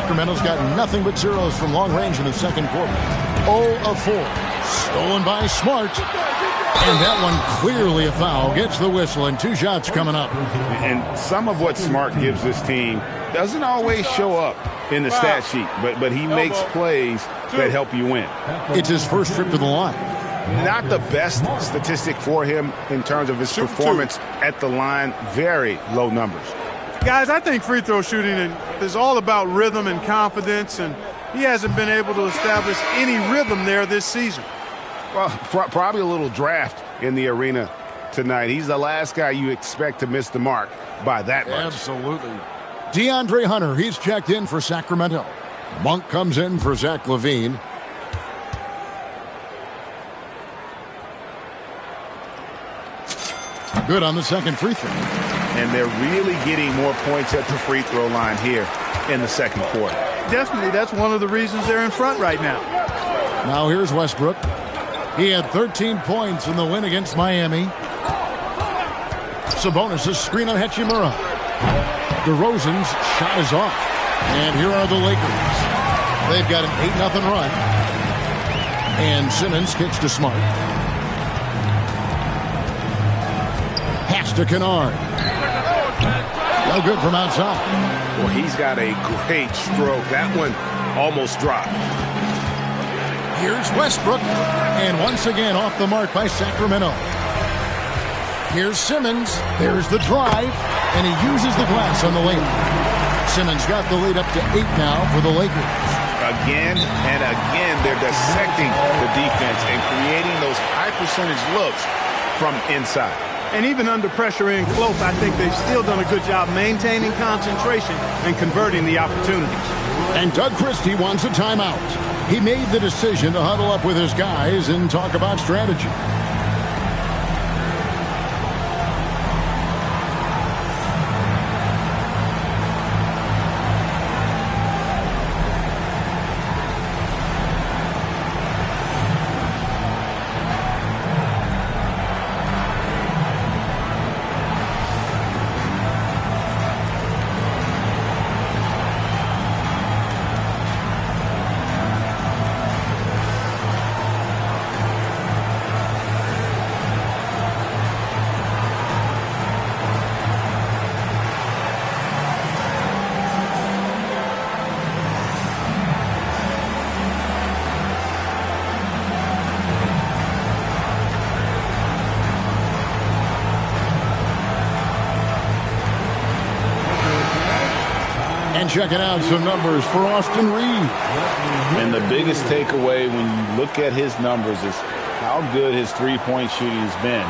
Sacramento's got nothing but zeros from long range in the second quarter. 0 of 4. Stolen by Smart. And that one clearly a foul. Gets the whistle, and 2 shots coming up. And some of what Smart gives this team doesn't always show up in the stat sheet, but he makes plays that help you win. It's his first trip to the line. Not the best statistic for him in terms of his performance at the line. Very low numbers. Guys, I think free throw shooting is all about rhythm and confidence, and he hasn't been able to establish any rhythm there this season. Well, probably a little draft in the arena tonight. He's the last guy you expect to miss the mark by that much. Absolutely. DeAndre Hunter, he's checked in for Sacramento. Monk comes in for Zach LaVine. Good on the second free throw. And they're really getting more points at the free throw line here in the second quarter. Definitely, that's one of the reasons they're in front right now. Now here's Westbrook. He had 13 points in the win against Miami. Sabonis' screen on Hachimura. DeRozan's shot is off. And here are the Lakers. They've got an 8-0 run. And Simmons kicks to Smart. Pass to Kennard. No good from outside. Well, he's got a great stroke. That one almost dropped. Here's Westbrook. And once again off the mark by Sacramento. Here's Simmons. There's the drive. And he uses the glass on the layup. Simmons got the lead up to 8 now for the Lakers. Again and again, they're dissecting the defense and creating those high percentage looks from inside. And even under pressure in close, I think they've still done a good job maintaining concentration and converting the opportunities. And Doug Christie wants a timeout. He made the decision to huddle up with his guys and talk about strategy. And checking out some numbers for Austin Reeves. And the biggest takeaway when you look at his numbers is how good his three-point shooting has been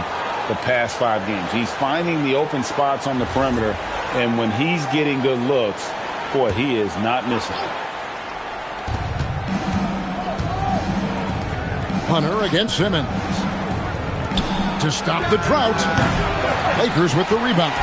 the past 5 games. He's finding the open spots on the perimeter, and when he's getting good looks, boy, he is not missing. Hunter against Simmons. To stop the drought. Lakers with the rebound.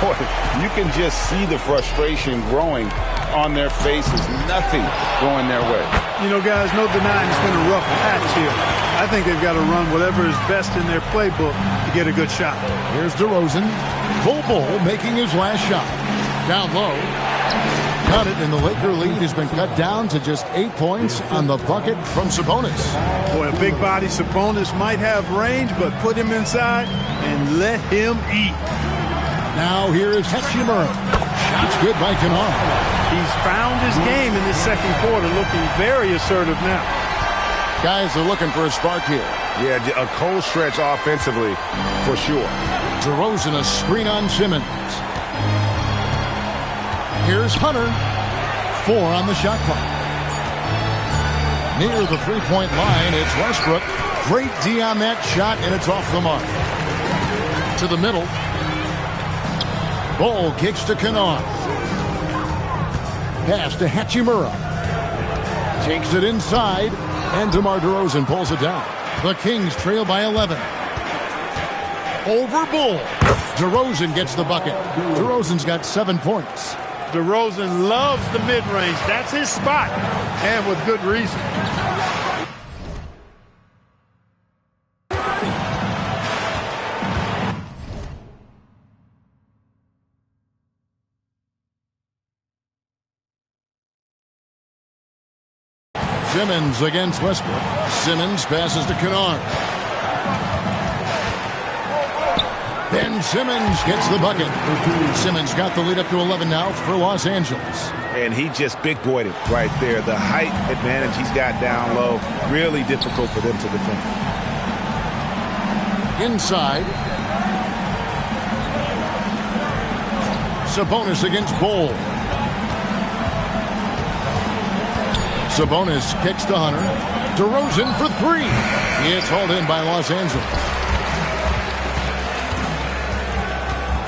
Boy, you can just see the frustration growing on their faces. Nothing going their way. You know, guys, no denying it's been a rough patch here. I think they've got to run whatever is best in their playbook to get a good shot. Here's DeRozan. Bol making his last shot. Down low. Got it, and the Laker lead has been cut down to just 8 points on the bucket from Sabonis. Boy, a big body Sabonis might have range, but put him inside and let him eat. Now here is Hachimura. Shots good by Kennard. He's found his game in this second quarter, looking very assertive now. Guys are looking for a spark here. Yeah, a cold stretch offensively for sure. DeRozan a screen on Simmons. Here's Hunter. 4 on the shot clock. Near the three-point line, it's Westbrook. Great D on that shot, and it's off the mark. To the middle. Bol kicks to Kennard. Pass to Hachimura. Takes it inside, and DeMar DeRozan pulls it down. The Kings trail by 11. Over Bol. DeRozan gets the bucket. DeRozan's got 7 points. DeRozan loves the mid-range. That's his spot, and with good reason. Simmons against Westbrook. Simmons passes to Kennard. Ben Simmons gets the bucket. Simmons got the lead up to 11 now for Los Angeles. And he just big boyed it right there. The height advantage he's got down low, really difficult for them to defend. Inside. Sabonis against Bol. Sabonis kicks to Hunter. DeRozan for three. It's hauled in by Los Angeles.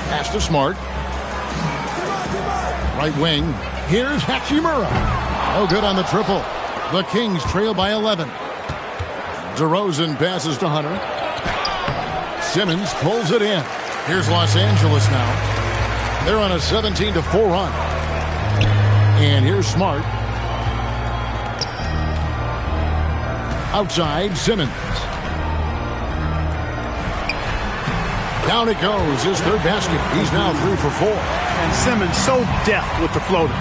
Pass to Smart. Right wing. Here's Hachimura. No good on the triple. The Kings trail by 11. DeRozan passes to Hunter. Simmons pulls it in. Here's Los Angeles now. They're on a 17-4 run. And here's Smart. Outside, Simmons. Down it goes, his third basket. He's now 3 for 4. And Simmons so deft with the floater,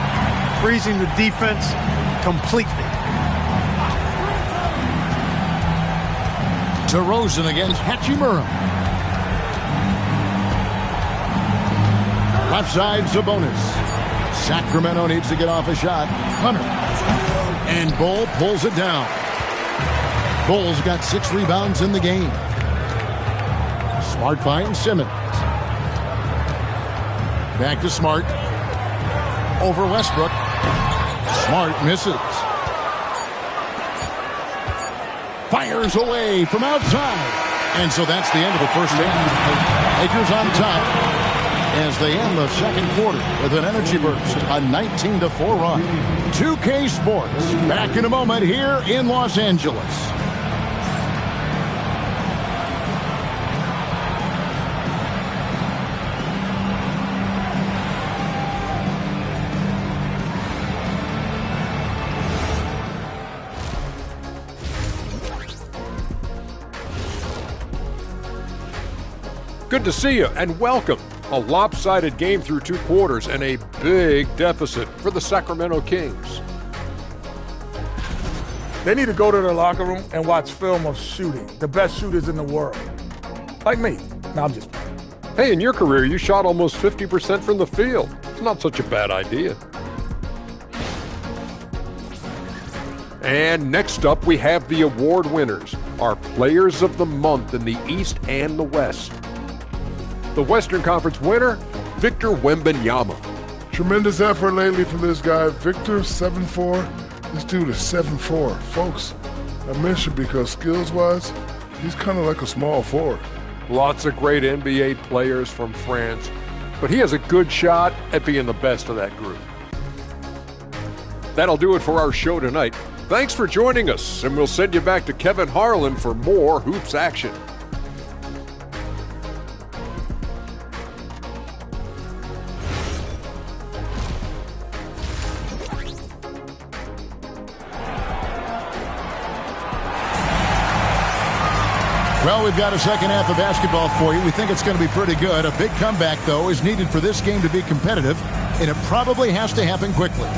freezing the defense completely. DeRozan against Hachimura. Left side, Sabonis. Sacramento needs to get off a shot. Hunter. And Bol pulls it down. Bol's got 6 rebounds in the game. Smart finds Simmons. Back to Smart. Over Westbrook. Smart misses. Fires away from outside. And so that's the end of the first half. Lakers on top as they end the second quarter with an energy burst, a 19-4 run. 2K Sports back in a moment here in Los Angeles. Good to see you and welcome. A lopsided game through 2 quarters and a big deficit for the Sacramento Kings. They need to go to their locker room and watch film of shooting. The best shooters in the world. Like me. No, I'm just playing. Hey, in your career, you shot almost 50% from the field. It's not such a bad idea. And next up, we have the award winners, our Players of the Month in the East and the West. The Western Conference winner, Victor Wembanyama. Tremendous effort lately from this guy. Victor, 7'4". This dude is 7'4". Folks, I mentioned because skills-wise, he's kind of like a small forward. Lots of great NBA players from France, but he has a good shot at being the best of that group. That'll do it for our show tonight. Thanks for joining us, and we'll send you back to Kevin Harlan for more hoops action. Well, we've got a second half of basketball for you. We think it's going to be pretty good. A big comeback, though, is needed for this game to be competitive, and it probably has to happen quickly.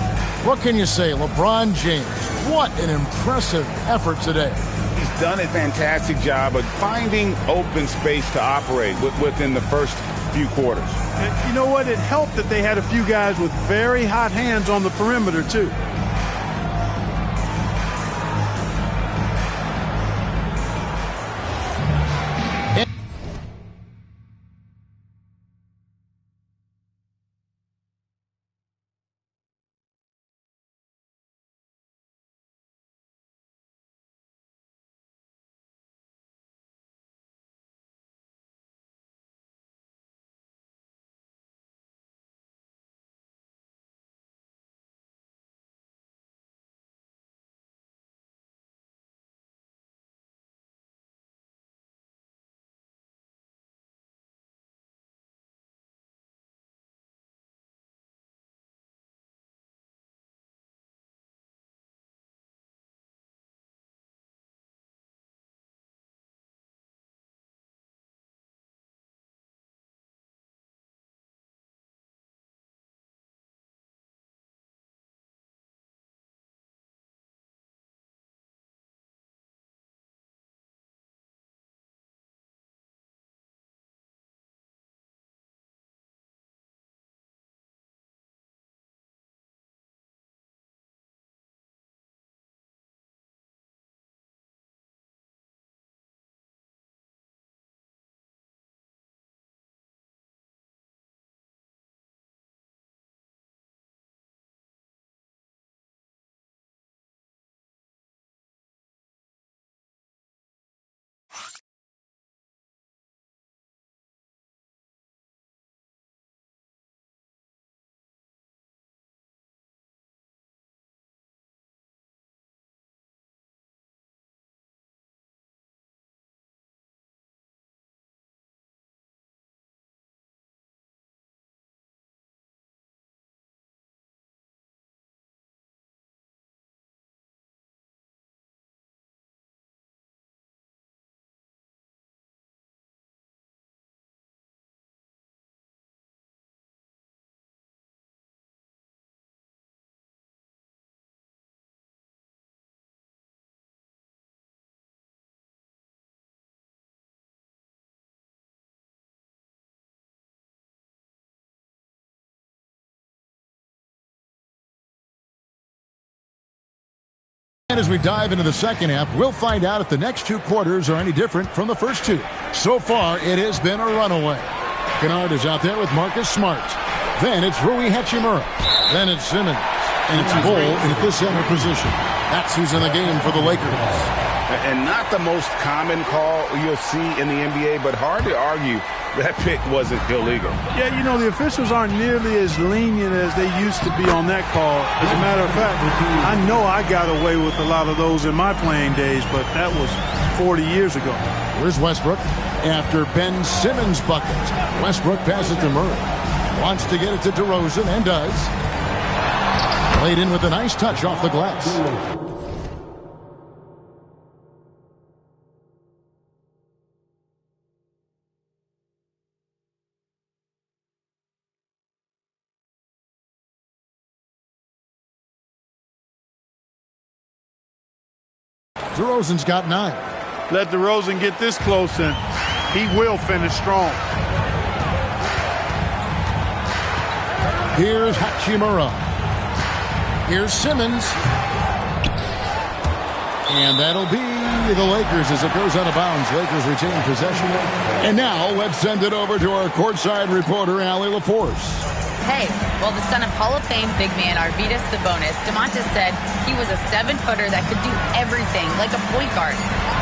What can you say? LeBron James, what an impressive effort today. He's done a fantastic job of finding open space to operate within the first few quarters. And you know what? It helped that they had a few guys with very hot hands on the perimeter, too. as we dive into the second half, we'll find out if the next two quarters are any different from the first two. So far, it has been a runaway. Kennard is out there with Marcus Smart. Then it's Rui Hachimura. Then it's Simmons. And it's Bull in the center position. That's who's in the game for the Lakers. And not the most common call you'll see in the NBA, but hard to argue that pick wasn't illegal. Yeah, you know, the officials aren't nearly as lenient as they used to be on that call. As a matter of fact, I know I got away with a lot of those in my playing days, but that was 40 years ago. Here's Westbrook after Ben Simmons' bucket. Westbrook passes to Murray. Wants to get it to DeRozan and does. Played in with a nice touch off the glass. DeRozan's got 9. Let DeRozan get this close and he will finish strong. Here's Hachimura. Here's Simmons. And that'll be the Lakers as it goes out of bounds. Lakers retain possession. And now let's send it over to our courtside reporter, Allie LaForce. Hey, well, the son of Hall of Fame big man Arvydas Sabonis, Domantas said he was a 7-footer that could do everything, like a point guard.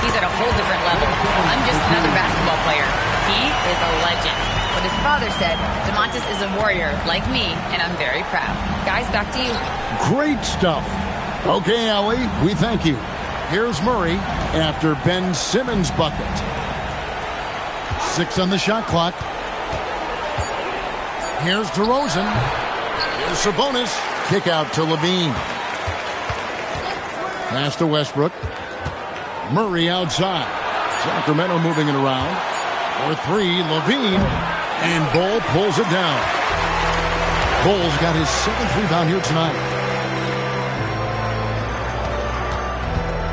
He's at a whole different level. I'm just another basketball player. He is a legend. But his father said, Domantas is a warrior, like me, and I'm very proud. Guys, back to you. Great stuff. Okay, Allie, we thank you. Here's Murray after Ben Simmons' bucket. 6 on the shot clock. Here's DeRozan. Here's Sabonis. Kick out to Levine. Pass to Westbrook. Murray outside. Sacramento moving it around. For 3, Levine. And Bull pulls it down. Bull's got his 7th rebound here tonight.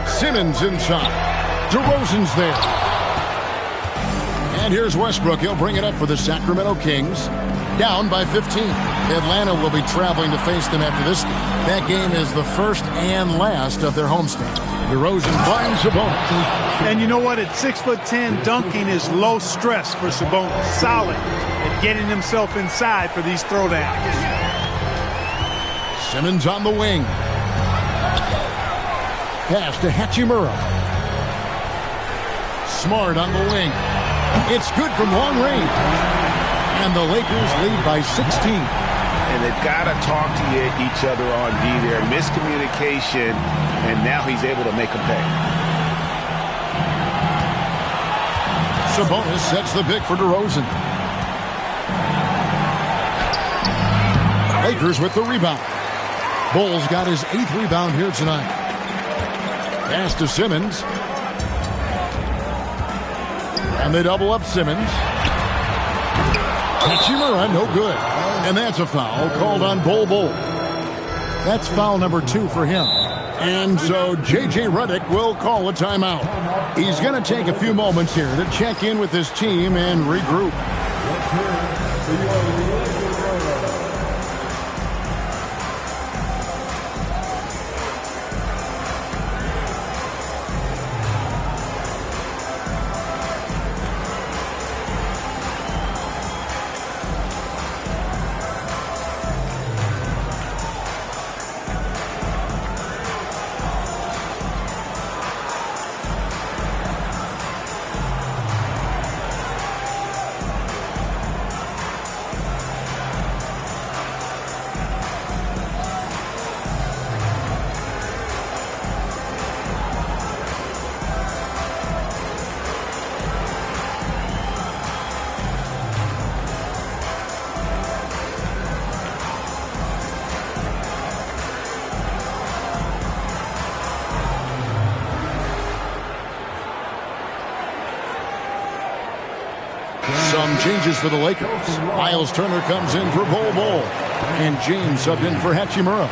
Simmons inside. DeRozan's there. And here's Westbrook. He'll bring it up for the Sacramento Kings. Down by 15. Atlanta will be traveling to face them after this game. That game is the first and last of their homestand. DeRozan finds Sabonis. And you know what? At 6'10", dunking is low stress for Sabonis. Solid at getting himself inside for these throwdowns. Simmons on the wing. Pass to Hachimura. Smart on the wing. It's good from long range. And the Lakers lead by 16. And they've got to talk to each other on D there. Miscommunication, and now he's able to make them pay. Sabonis sets the pick for DeRozan. Lakers with the rebound. Bulls got his 8th rebound here tonight. Pass to Simmons. And they double up Simmons. Hachimura, no good. And that's a foul called on Bol Bol. That's foul number 2 for him. And so J.J. Redick will call a timeout. He's going to take a few moments here to check in with his team and regroup. Some changes for the Lakers. Miles Turner comes in for Bol Bol. And James subbed in for Hachimura.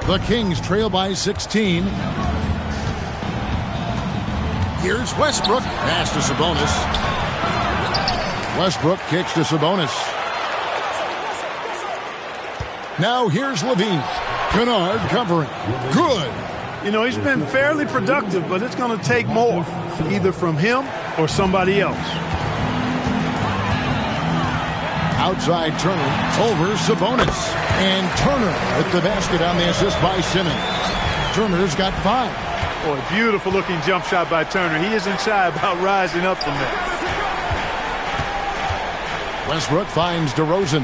The Kings trail by 16. Here's Westbrook. Pass to Sabonis. Westbrook kicks to Sabonis. Now here's Levine. Kennard covering. Good. You know, he's been fairly productive, but it's going to take more, either from him or somebody else. Outside Turner. Over Sabonis. And Turner with the basket on the assist by Simmons. Turner's got 5. Boy, beautiful looking jump shot by Turner. He isn't shy about rising up from that. Westbrook finds DeRozan.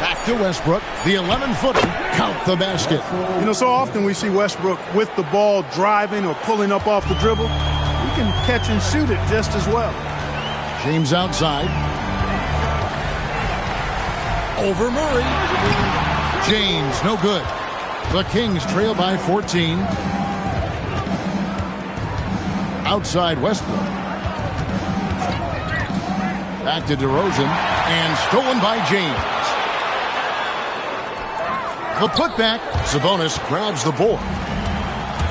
Back to Westbrook. The 11-footer. Count the basket. You know, so often we see Westbrook with the ball driving or pulling up off the dribble. He can catch and shoot it just as well. James outside. Over Murray. James, no good. The Kings trail by 14. Outside Westbrook. Back to DeRozan. And stolen by James. The putback. Sabonis grabs the board.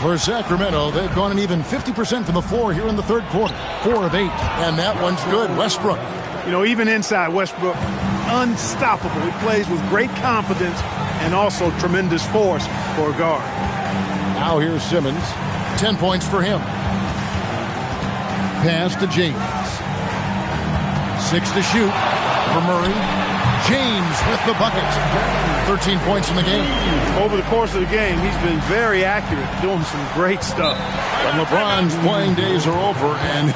For Sacramento, they've gone an even 50% from the floor here in the third quarter. 4 of 8. And that one's good. Westbrook. You know, even inside Westbrook, unstoppable. He plays with great confidence and also tremendous force for a guard. Now here's Simmons. 10 points for him. Pass to James. 6 to shoot for Murray. James with the bucket. 13 points in the game. Over the course of the game, he's been very accurate, doing some great stuff. But LeBron's playing days are over, and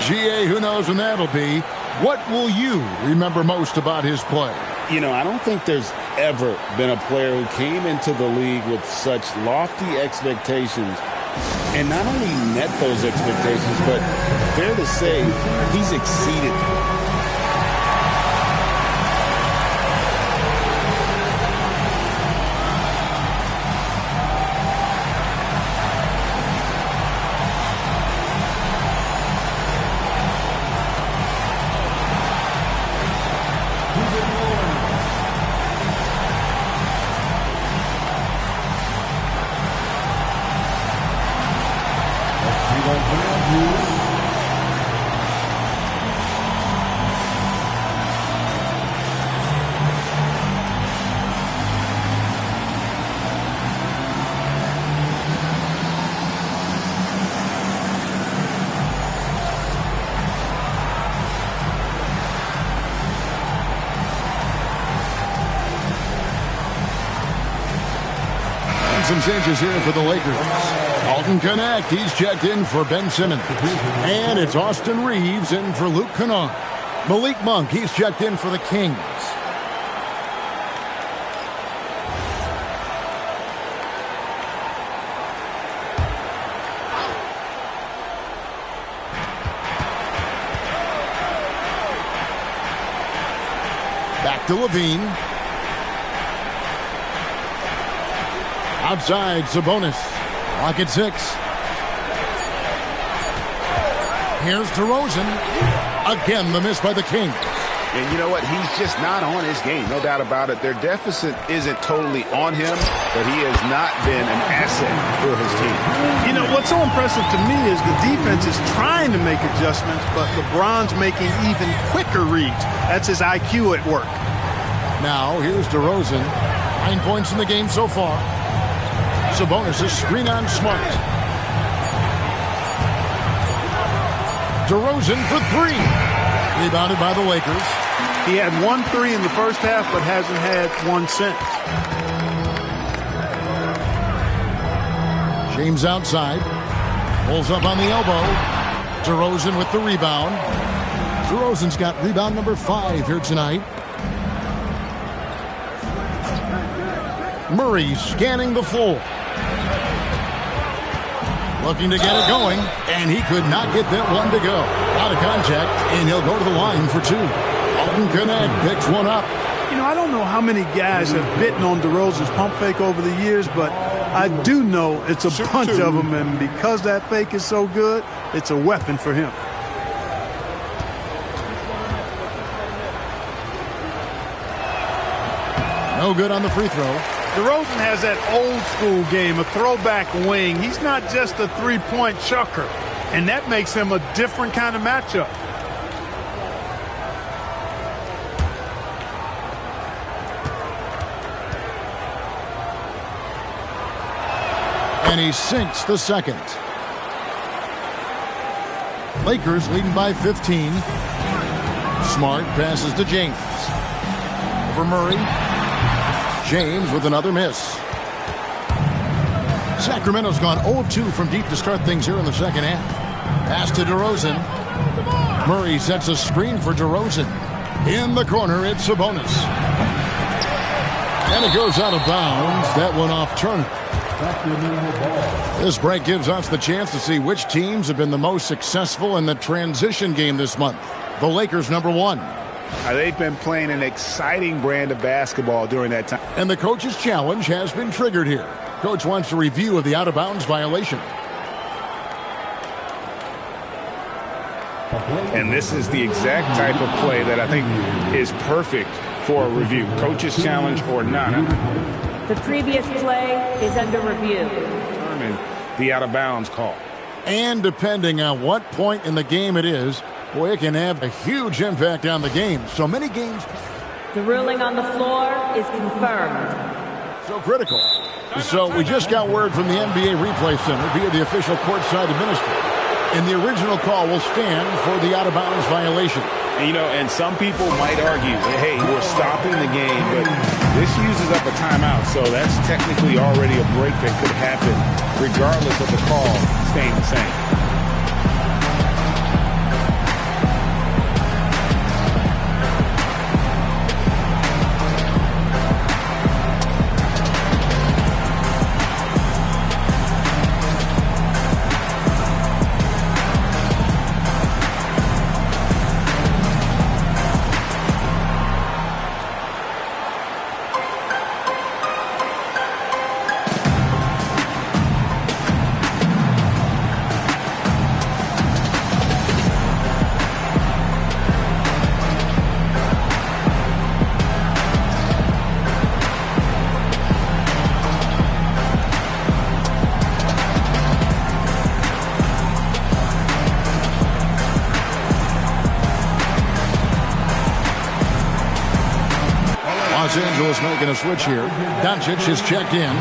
GA, who knows when that'll be. What will you remember most about his play? You know, I don't think there's ever been a player who came into the league with such lofty expectations and not only met those expectations, but fair to say, he's exceeded them. Some changes here for the Lakers. Alton Connect, he's checked in for Ben Simmons. And it's Austin Reeves in for Luke Kennard. Malik Monk, he's checked in for the Kings. Back to Levine. Outside, Sabonis. Lock at 6. Here's DeRozan. Again, the miss by the Kings. And you know what? He's just not on his game. No doubt about it. Their deficit isn't totally on him, but he has not been an asset for his team. You know, what's so impressive to me is the defense is trying to make adjustments, but LeBron's making even quicker reads. That's his IQ at work. Now, here's DeRozan. 9 points in the game so far. Sabonis is screen on Smart. DeRozan for 3. Rebounded by the Lakers. He had 1 3 in the first half, but hasn't had one since. James outside. Pulls up on the elbow. DeRozan with the rebound. DeRozan's got rebound number 5 here tonight. Murray scanning the floor. Looking to get it going, and he could not get that one to go. Out of contact, and he'll go to the line for 2. Alton Connect picks one up. You know, I don't know how many guys have bitten on DeRozan's pump fake over the years, but I do know it's a bunch of them, and because that fake is so good, it's a weapon for him. No good on the free throw. DeRozan has that old school game, a throwback wing. He's not just a three-point chucker, and that makes him a different kind of matchup. And he sinks the second. Lakers leading by 15. Smart passes to James. Over Murray. James with another miss. Sacramento's gone 0 of 2 from deep to start things here in the second half. Pass to DeRozan. Murray sets a screen for DeRozan. In the corner, it's Sabonis. And it goes out of bounds. That one off Turner. This break gives us the chance to see which teams have been the most successful in the transition game this month. The Lakers, number 1. They've been playing an exciting brand of basketball during that time. And the coach's challenge has been triggered here. Coach wants a review of the out-of-bounds violation. And this is the exact type of play that I think is perfect for a review. Coach's challenge or not. The previous play is under review. Determine the out-of-bounds call. And depending on what point in the game it is, boy, it can have a huge impact on the game. So many games. The ruling on the floor is confirmed. So critical. So we just got word from the NBA Replay Center via the official courtside administrator. And the original call will stand for the out-of-bounds violation. And some people might argue, hey, we're stopping the game, but this uses up a timeout, so that's technically already a break that could happen regardless of the call staying the same. Los Angeles making a switch here. Doncic is checked in.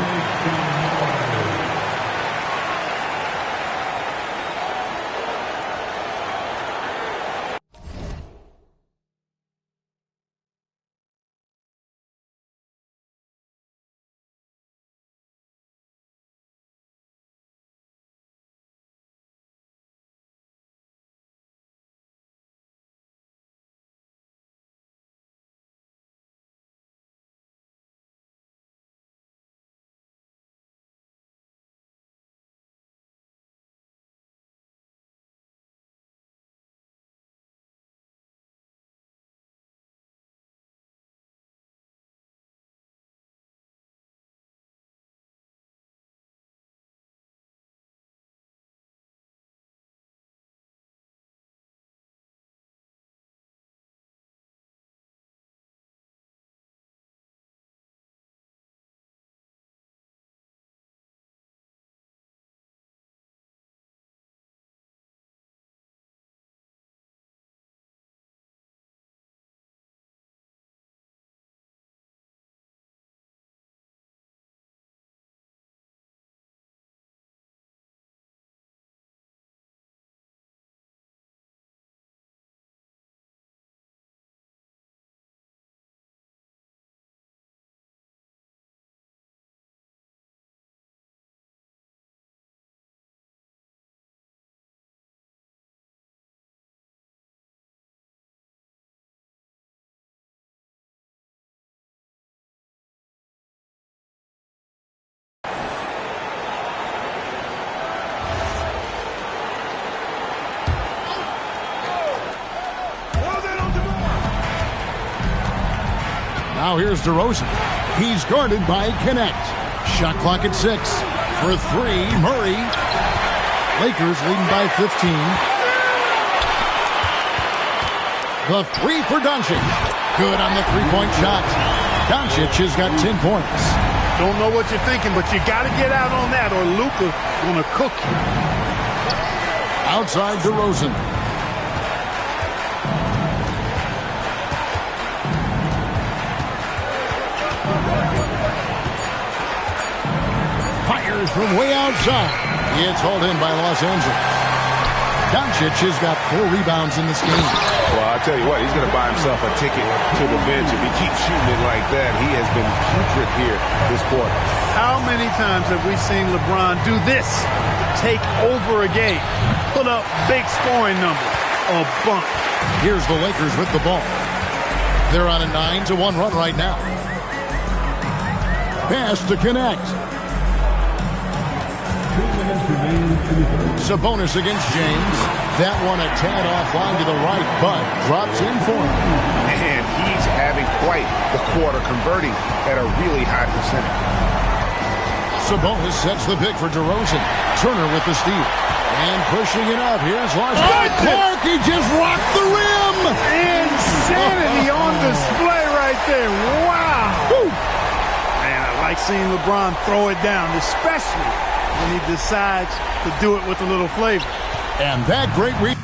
Now here's DeRozan. He's guarded by Connect. Shot clock at 6. For 3, Murray. Lakers leading by 15. The 3 for Doncic. Good on the three-point shot. Doncic has got 10 points. Don't know what you're thinking, but you got to get out on that or Luka going to cook you. Outside DeRozan. Fires from way outside. It's hauled in by Los Angeles. Doncic has got 4 rebounds in this game. Well, I'll tell you what, he's going to buy himself a ticket to the bench. If he keeps shooting it like that, he has been putrid here this quarter. How many times have we seen LeBron do this? Take over a game. Put up big scoring numbers. A bunch. Here's the Lakers with the ball. They're on a 9-1 run right now. Pass to connect. Sabonis against James. That one a tad offline to the right, but drops in for him. And he's having quite the quarter, converting at a really high percentage. Sabonis sets the pick for DeRozan. Turner with the steal. And pushing it up. Here's Larson. Clark, he just rocked the rim. Insanity on display right there. Wow. Woo. Man, I like seeing LeBron throw it down, especially when he decides to do it with a little flavor. And that great read.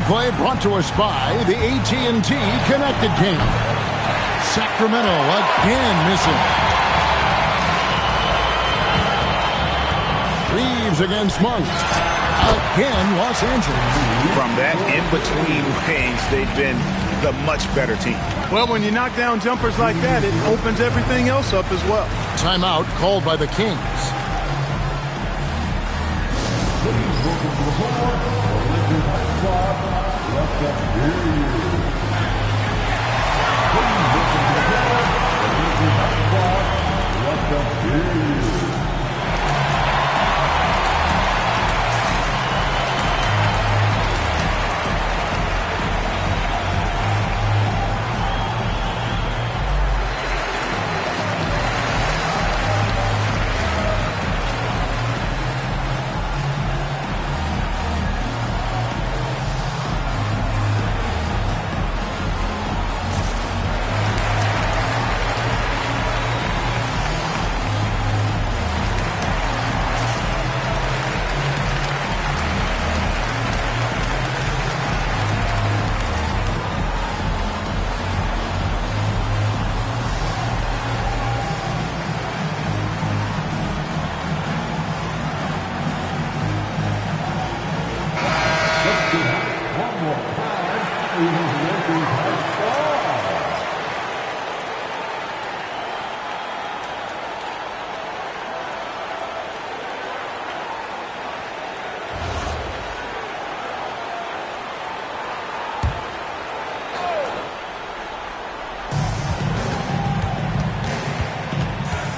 Play brought to us by the AT&T Connected Game. Sacramento again missing. Reeves against Monk. Again, Los Angeles. From that in-between range, they've been the much better team. Well, when you knock down jumpers like that, it opens everything else up as well. Timeout called by the Kings.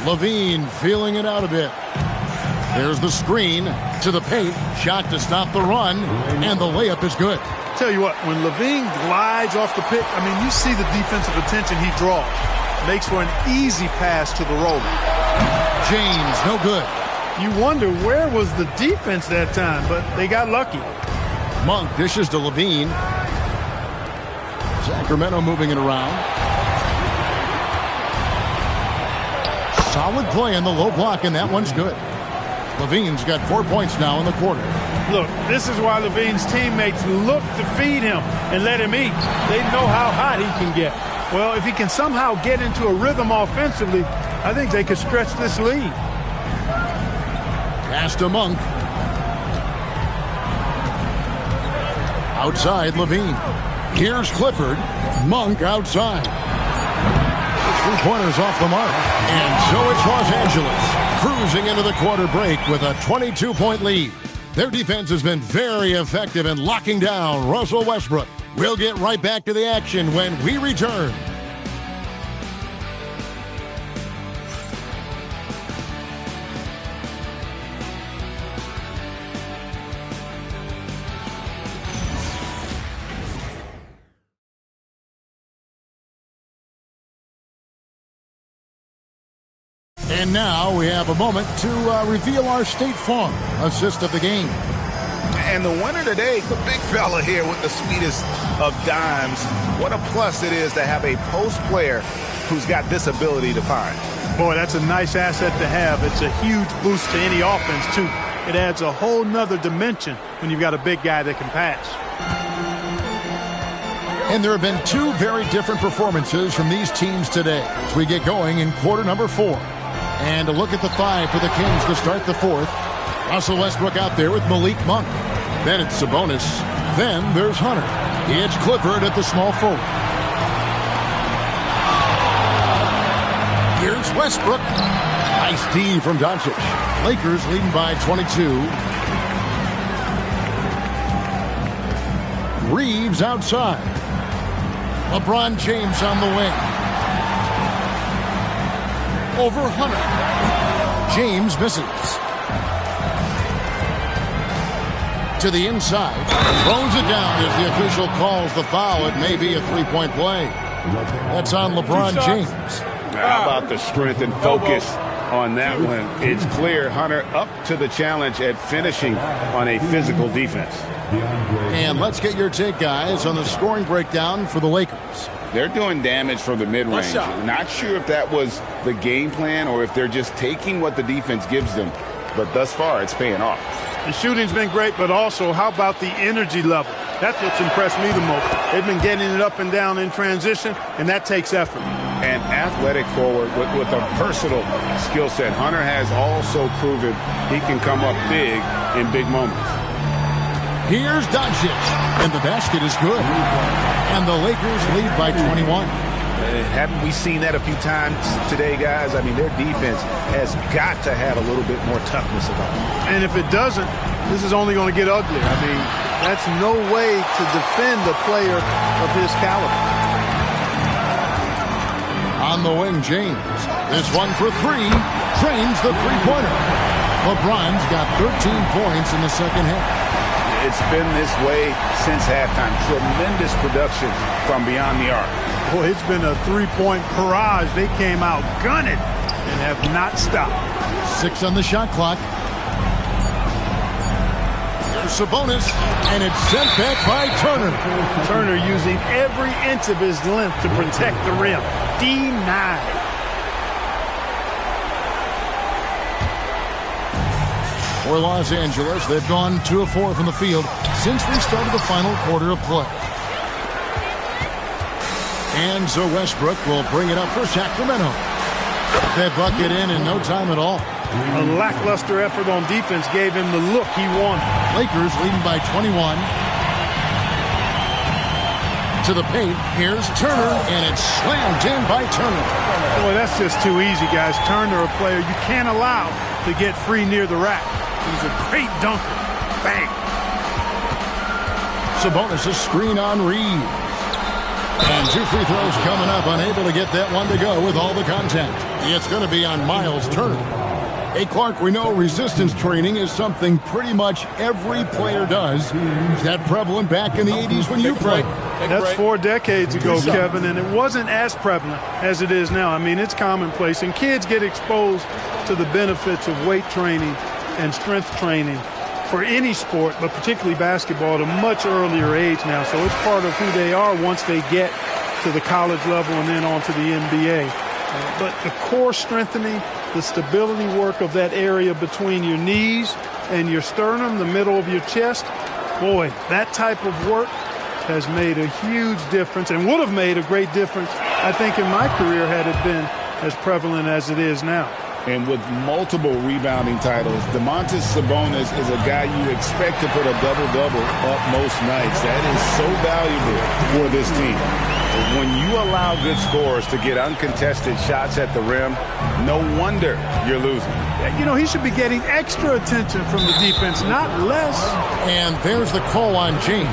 LaVine feeling it out a bit. There's the screen to the paint. Shot to stop the run, and the layup is good. Tell you what, when LaVine glides off the pick, I mean, you see the defensive attention he draws. Makes for an easy pass to the roller. James, no good. You wonder where was the defense that time, but they got lucky. Monk dishes to LaVine. Sacramento moving it around. Solid play in the low block, and that one's good. LaVine's got 4 points now in the quarter. Look, this is why LaVine's teammates look to feed him and let him eat. They know how hot he can get. Well, if he can somehow get into a rhythm offensively, I think they could stretch this lead. Pass to Monk. Outside, LaVine. Here's Clifford. Monk outside. Three-pointers off the mark. And so it's Los Angeles cruising into the quarter break with a 22-point lead. Their defense has been very effective in locking down Russell Westbrook. We'll get right back to the action when we return. And now we have a moment to reveal our State Farm assist of the game. And the winner today, the big fella here with the sweetest of dimes. What a plus it is to have a post player who's got this ability to find. Boy, that's a nice asset to have. It's a huge boost to any offense, too. It adds a whole nother dimension when you've got a big guy that can pass. And there have been two very different performances from these teams today as we get going in quarter number 4. And a look at the 5 for the Kings to start the 4th. Russell Westbrook out there with Malik Monk. Then it's Sabonis. Then there's Hunter. It's Clifford at the small forward. Here's Westbrook. Nice D from Doncic. Lakers leading by 22. Reeves outside. LeBron James on the wing. Over Hunter. James misses. To the inside. Throws it down as the official calls the foul. It may be a three-point play. That's on LeBron James. How about the strength and focus on that one? It's clear Hunter up to the challenge at finishing on a physical defense. And let's get your take, guys, on the scoring breakdown for the Lakers. They're doing damage from the mid-range. Not sure if that was the game plan or if they're just taking what the defense gives them. But thus far, it's paying off. The shooting's been great, but also how about the energy level? That's what's impressed me the most. They've been getting it up and down in transition, and that takes effort. An athletic forward with a versatile skill set. Hunter has also proven he can come up big in big moments. Here's Doncic, and the basket is good. And the Lakers lead by 21. Haven't we seen that a few times today, guys? I mean, their defense has got to have a little bit more toughness about it. And if it doesn't, this is only going to get uglier. I mean, that's no way to defend a player of his caliber. On the wing, James. This one for three. Drains the three-pointer. LeBron's got 13 points in the second half. It's been this way since halftime. Tremendous production from beyond the arc. Boy, it's been a three-point barrage. They came out gunning and have not stopped. 6 on the shot clock. Here's Sabonis, and it's sent back by Turner. Turner using every inch of his length to protect the rim. Denied. For Los Angeles, they've gone 2 of 4 from the field since we started the final quarter of play. And so Westbrook will bring it up for Sacramento. That bucket in no time at all. A lackluster effort on defense gave him the look he wanted. Lakers leading by 21. To the paint, here's Turner, and it's slammed in by Turner. Boy, that's just too easy, guys. Turner, a player you can't allow to get free near the rack. He's a great dunker. Bang. Sabonis' screen on Reed. And 2 free throws coming up, unable to get that one to go with all the contact. It's going to be on Miles Turner. Hey, Clark, we know resistance training is something pretty much every player does. Is that prevalent back in the 80s when you played? That's 4 decades ago, Kevin, and it wasn't as prevalent as it is now. I mean, it's commonplace, and kids get exposed to the benefits of weight training and strength training for any sport, but particularly basketball, at a much earlier age now. So it's part of who they are once they get to the college level and then on to the NBA. But the core strengthening, the stability work of that area between your knees and your sternum, the middle of your chest, boy, that type of work has made a huge difference and would have made a great difference, I think, in my career had it been as prevalent as it is now. And with multiple rebounding titles, Domantas Sabonis is a guy you expect to put a double-double up most nights. That is so valuable for this team. When you allow good scorers to get uncontested shots at the rim, no wonder you're losing. You know, he should be getting extra attention from the defense, not less. And there's the call on James.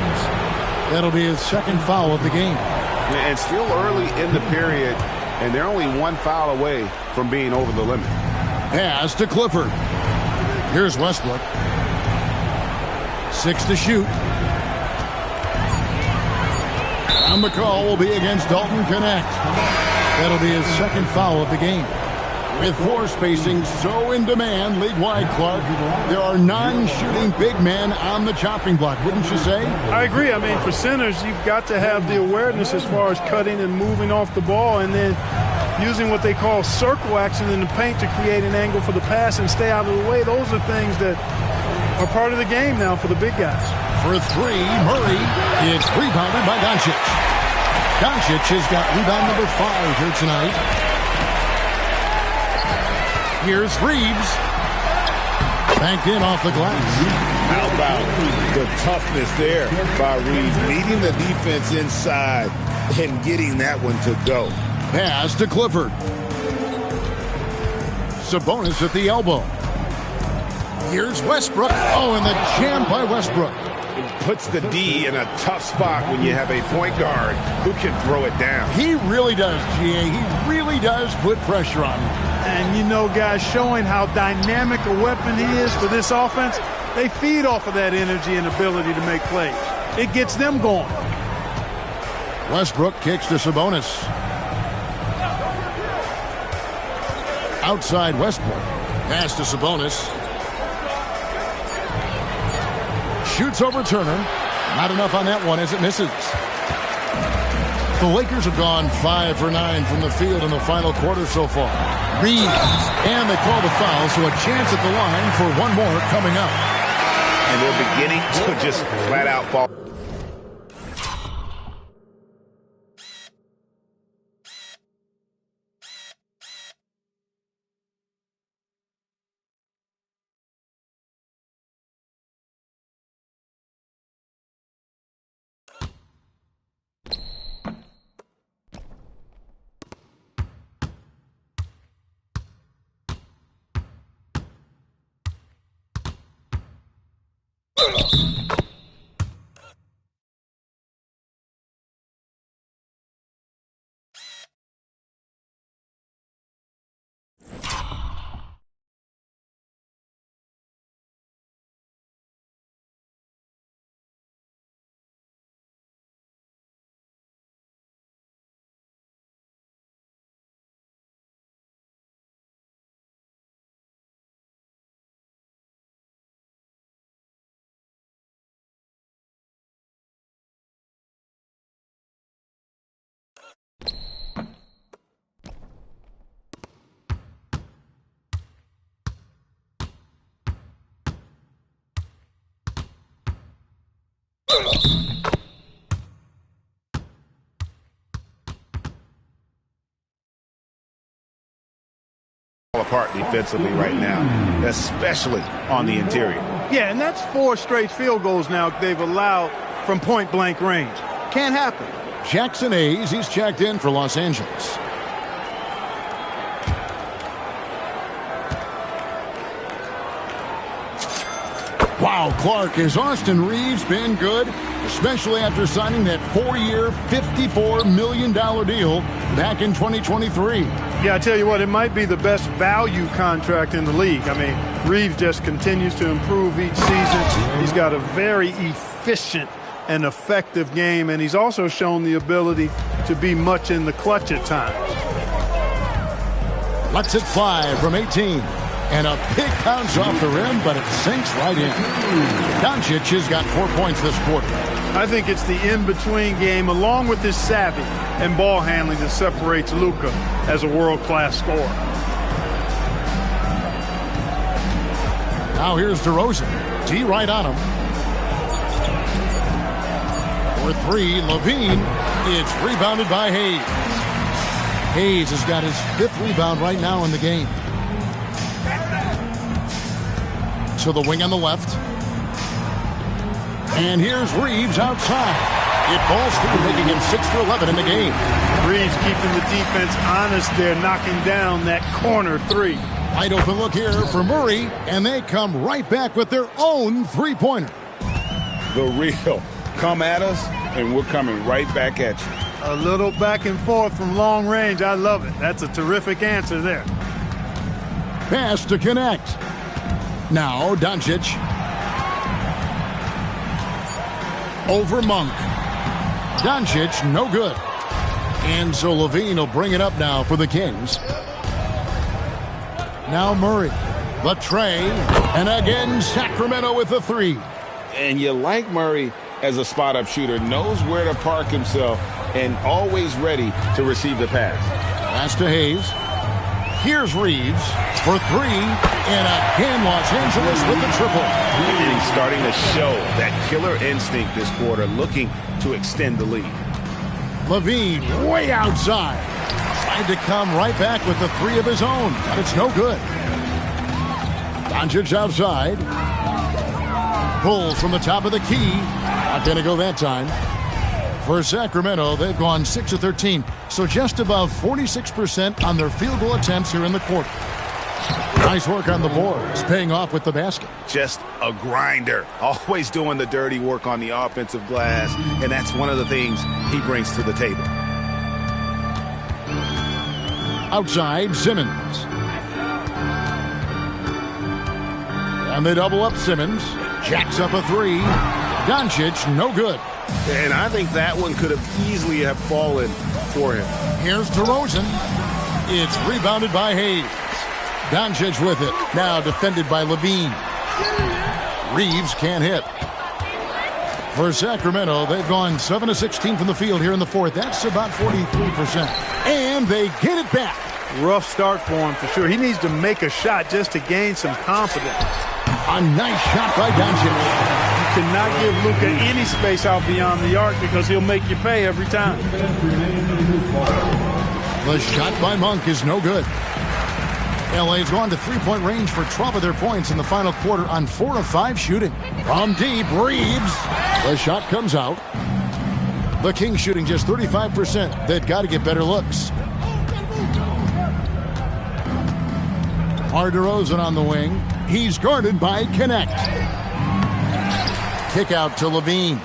That'll be his second foul of the game. And still early in the period, and they're only 1 foul away from being over the limit. Pass to Clifford. Here's Westbrook. 6 to shoot. And the call will be against Dalton Connect. That'll be his second foul of the game. With floor spacing so in demand league-wide, Clark, there are non-shooting big men on the chopping block, wouldn't you say? I agree. I mean, for centers, you've got to have the awareness as far as cutting and moving off the ball and then using what they call circle action in the paint to create an angle for the pass and stay out of the way. Those are things that are part of the game now for the big guys. For 3, Murray. It's rebounded by Doncic. Doncic has got rebound number 5 here tonight. Here's Reeves. Banked in off the glass. How about the toughness there by Reeves, leading the defense inside and getting that one to go. Pass to Clifford. Sabonis at the elbow. Here's Westbrook. Oh, and the jam by Westbrook. It puts the D in a tough spot when you have a point guard who can throw it down. He really does, GA. He really does put pressure on him. And, you know, guys, showing how dynamic a weapon he is for this offense, they feed off of that energy and ability to make plays. It gets them going. Westbrook kicks to Sabonis. Outside Westbrook. Pass to Sabonis. Shoots over Turner. Not enough on that one as it misses. The Lakers have gone 5 for 9 from the field in the final quarter so far. Reeves. And they call the foul, so a chance at the line for one more coming up. And they're beginning to just flat out fall. Apart defensively right now, especially on the interior. Yeah, and that's 4 straight field goals now they've allowed from point-blank range. Can't happen. Jackson Hayes, he's checked in for Los Angeles. Wow, Clark, has Austin Reaves been good? Especially after signing that 4-year, $54 million deal back in 2023. Yeah, I tell you what, it might be the best value contract in the league. I mean, Reaves just continues to improve each season. He's got a very efficient and effective game, and he's also shown the ability to be much in the clutch at times. Lets it fly from 18. And a big bounce off the rim, but it sinks right in. Doncic has got 4 points this quarter. I think it's the in-between game, along with his savvy and ball handling, that separates Luka as a world-class scorer. Now here's DeRozan. D right on him. For 3, Levine. It's rebounded by Hayes. Hayes has got his 5th rebound right now in the game. To the wing on the left. And here's Reaves outside. It falls through, making him 6 for 11 in the game. Reaves keeping the defense honest there, knocking down that corner 3. Wide open look here for Murray, and they come right back with their own 3-pointer. The real. Come at us, and we're coming right back at you. A little back and forth from long range. I love it. That's a terrific answer there. Pass to connect. Now Doncic. Over Monk. Doncic, no good. And so Levine will bring it up now for the Kings. Now Murray. The tray. And again, Sacramento with the 3. And you like Murray as a spot-up shooter. Knows where to park himself and always ready to receive the pass. Pass to Hayes. Here's Reaves for 3, and again Los Angeles with the triple. And he's starting to show that killer instinct this quarter, looking to extend the lead. Levine way outside. Tried to come right back with the 3 of his own, but it's no good. Doncic outside. Pulls from the top of the key. Not going to go that time. For Sacramento, they've gone 6 of 13, so just above 46% on their field goal attempts here in the quarter. Nice work on the boards, paying off with the basket. Just a grinder, always doing the dirty work on the offensive glass, and that's one of the things he brings to the table. Outside, Simmons. And they double up Simmons. Jacks up a 3. Doncic, no good. And I think that one could have easily have fallen for him. Here's DeRozan. It's rebounded by Hayes. Doncic with it. Now defended by Levine. Reaves can't hit. For Sacramento, they've gone 7 of 16 from the field here in the 4th. That's about 43%. And they get it back. Rough start for him for sure. He needs to make a shot just to gain some confidence. A nice shot by Doncic. Cannot give Luka any space out beyond the arc because he'll make you pay every time. The shot by Monk is no good. LA's gone to 3-point range for 12 of their points in the final quarter on 4 of 5 shooting. From deep, Reaves. The shot comes out. The Kings shooting just 35%. They've got to get better looks. DeRozan on the wing. He's guarded by Connect. kick out to Levine.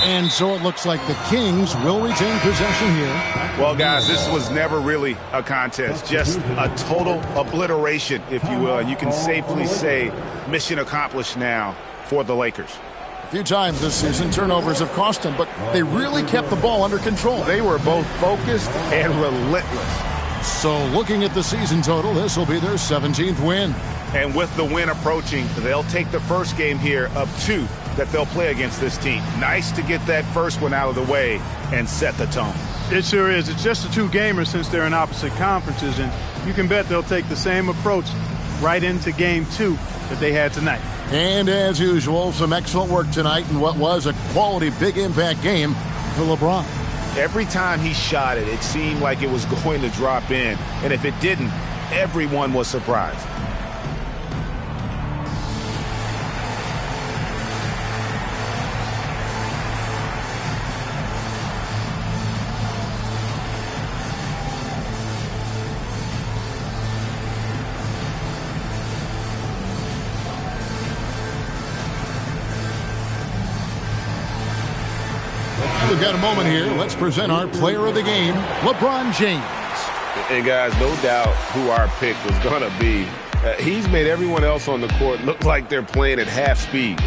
And so it looks like the Kings will retain possession here. Well, guys, this was never really a contest, just a total obliteration, if you will. And you can safely say mission accomplished now for the Lakers. A few times this season, turnovers have cost them, but they really kept the ball under control. They were both focused and relentless. So looking at the season total, this will be their 17th win. And with the win approaching, they'll take the first game here of 2 that they'll play against this team. Nice to get that first one out of the way and set the tone. It sure is. It's just a 2-gamer since they're in opposite conferences, and you can bet they'll take the same approach right into game 2 that they had tonight. And as usual, some excellent work tonight in what was a quality big impact game for LeBron. Every time he shot it, it seemed like it was going to drop in. And if it didn't, everyone was surprised. We've got a moment here. Let's present our player of the game, LeBron James. And guys, no doubt who our pick was going to be. He's made everyone else on the court look like they're playing at half speed.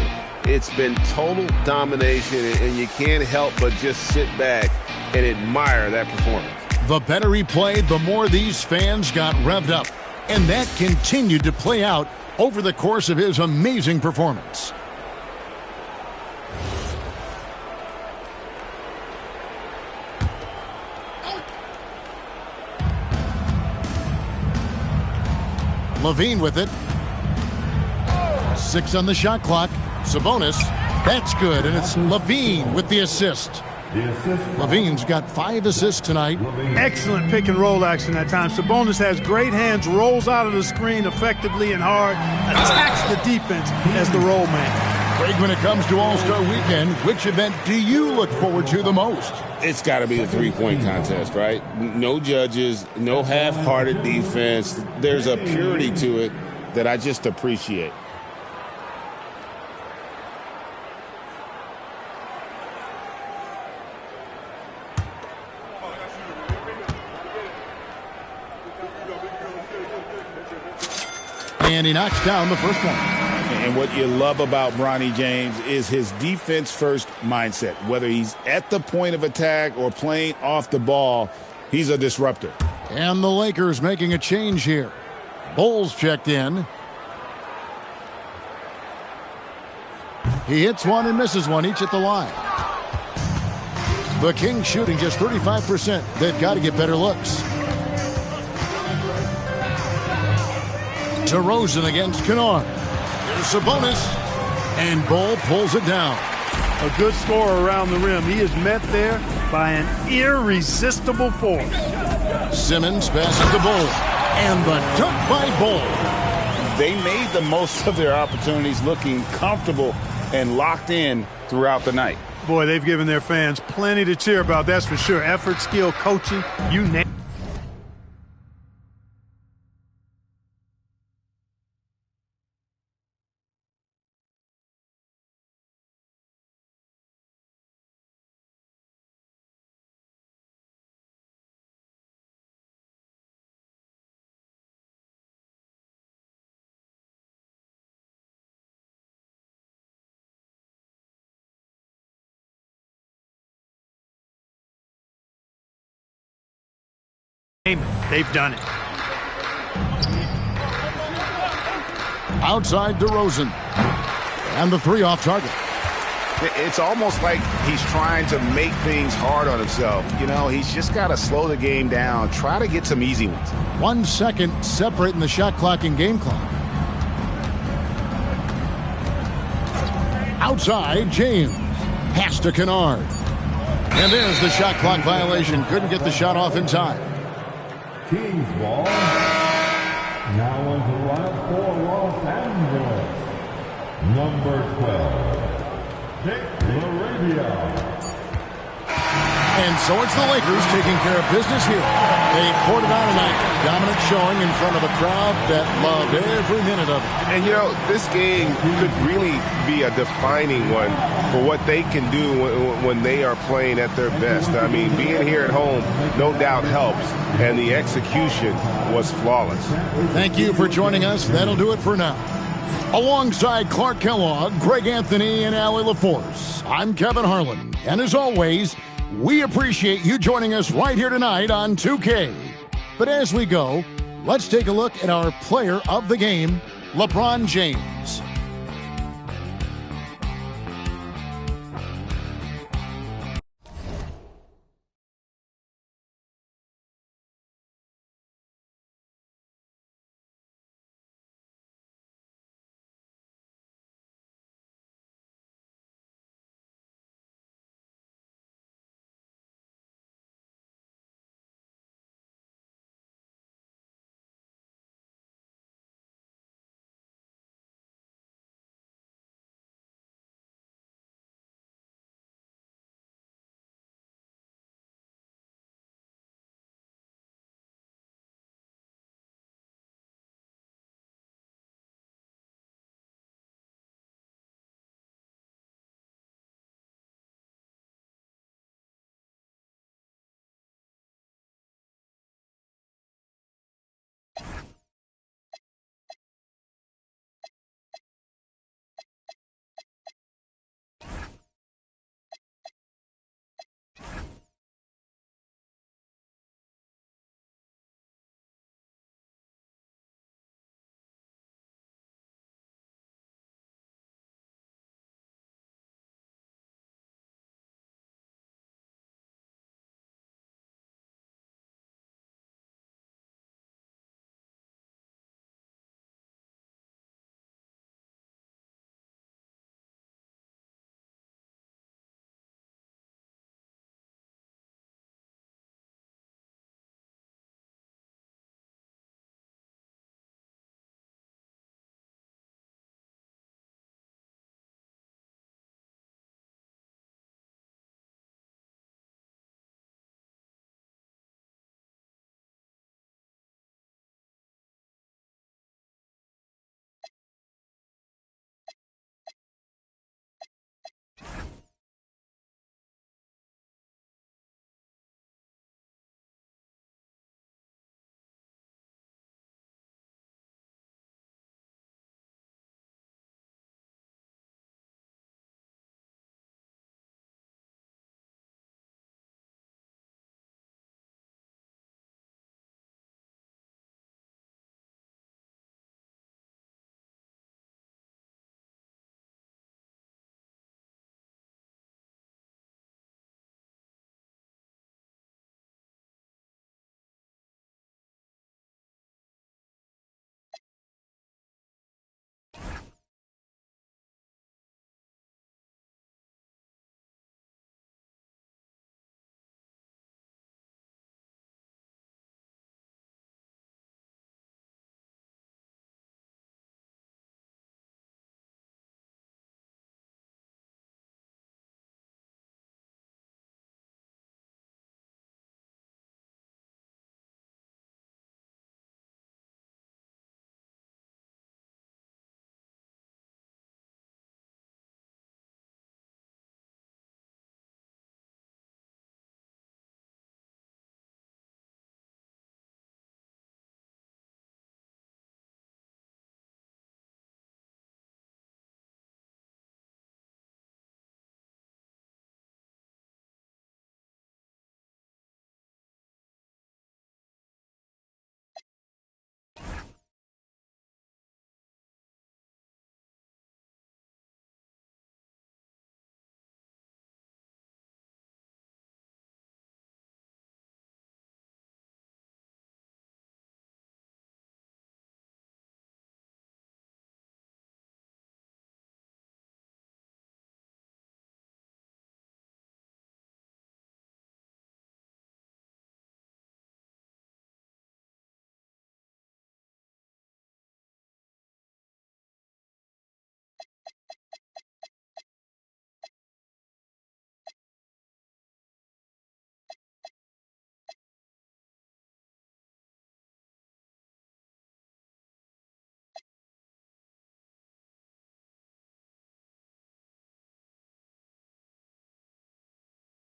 It's been total domination, and you can't help but just sit back and admire that performance. The better he played, the more these fans got revved up. And that continued to play out over the course of his amazing performance. Levine with it. 6 on the shot clock. Sabonis. That's good, and it's Levine with the assist. Levine's got 5 assists tonight. Excellent pick and roll action that time. Sabonis has great hands, rolls out of the screen effectively and hard, attacks the defense as the roll man. Greg, when it comes to All-Star Weekend, which event do you look forward to the most? It's got to be the three-point contest, right? No judges, no half-hearted defense. There's a purity to it that I just appreciate. And he knocks down the first one. And what you love about Bronny James is his defense-first mindset. Whether he's at the point of attack or playing off the ball, he's a disruptor. And the Lakers making a change here. Bulls checked in. He hits one and misses one, each at the line. The Kings shooting just 35%. They've got to get better looks. DeRozan against Kennard. Here's Sabonis. And Bull pulls it down. A good scorer around the rim. He is met there by an irresistible force. Simmons passes to Bull. And the dunk by Bull. They made the most of their opportunities, looking comfortable and locked in throughout the night. Boy, they've given their fans plenty to cheer about, that's for sure. Effort, skill, coaching, you name it. They've done it. Outside DeRozan. And the 3 off target. It's almost like he's trying to make things hard on himself. You know, he's just got to slow the game down, try to get some easy ones. 1 second separating the shot clock and game clock. Outside, James. Pass to Kennard. And there's the shot clock violation. Couldn't get the shot off in time. Kings ball. Now on the line for Los Angeles. Number 12. Dick LaRavia. And so it's the Lakers taking care of business here. They poured it on tonight. Dominant showing in front of a crowd that loved every minute of it. And, this game could really be a defining one for what they can do when they are playing at their best. I mean, being here at home, no doubt helps, and the execution was flawless. Thank you for joining us. That'll do it for now. Alongside Clark Kellogg, Greg Anthony, and Allie LaForce, I'm Kevin Harlan. And as always, we appreciate you joining us right here tonight on 2K. But as we go, let's take a look at our player of the game, LeBron James.